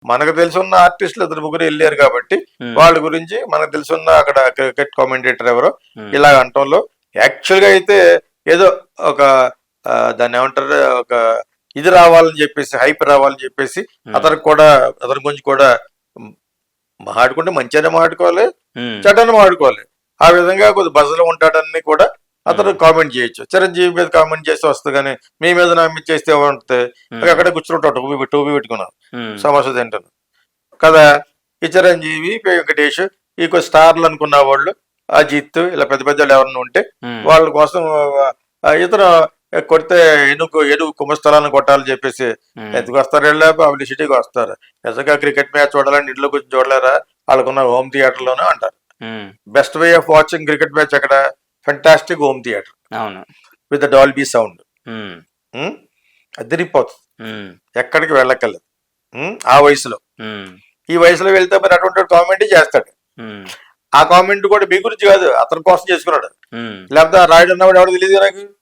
మనకు తెలుసున్న ఆర్టిస్టులు ఇద్దరు ముగ్గురు వెళ్ళారు కాబట్టి వాళ్ళ గురించి మనకు తెలుసున్న అక్కడ క్రికెట్ కామెంటేటర్ ఎవరో ఇలా అంటంలో యాక్చువల్ గా అయితే ఏదో ఒక దాన్ని ఏమంటారు ఒక ఇది రావాలని చెప్పేసి హైప్ రావాలని చెప్పేసి అతనికి కూడా అతని గురించి కూడా మాట్లాడుకుంటే మంచిగానే మాట్లాడుకోవాలి చెడ్డని మాట్లాడుకోవాలి ఆ విధంగా కొద్ది బజలో ఉంటాడని కూడా అతను కామెంట్ చేయొచ్చు. చిరంజీవి మీద కామెంట్ చేస్తే వస్తుంది కానీ మీ మీద నా మీద చేస్తే ఏమంటుంది అక్కడే కూర్చుంటాడు టోపీ పెట్టుకున్నాను సమస్య తింటాను కదా. ఈ చిరంజీవి వెంకటేష్ ఈ కొద్ది స్టార్లు అనుకున్న వాళ్ళు అజిత్ ఇలా పెద్ద పెద్ద వాళ్ళు ఎవరన్నా ఉంటే వాళ్ళ కోసం ఇతను కొడితే ఎనుగు కుంభస్థలాన్ని కొట్టాలని చెప్పేసి ఎందుకు వస్తారు వెళ్ళా పబ్లిసిటీకి వస్తారు. నిజంగా క్రికెట్ మ్యాచ్ చూడాలని ఇంట్లో కూర్చొని చూడలేరా వాళ్ళకున్న హోమ్ థియేటర్ లోనే అంటారు. Best way of watching cricket match అక్కడ fantastic home theatre with Dolby sound అదిరిపోతుంది. ఎక్కడికి వెళ్ళక్కర్లేదు ఆ వయసులో. ఈ వయసులో వెళ్తే మరి అటువంటి కామెంట్ చేస్తాడు. ఆ కామెంట్ కూడా మీ గురించి కాదు అతని కోసం చేసుకున్నాడు. లేకపోతే రాయుడు అన్నవాడు ఎవడో తెలియదు నాకు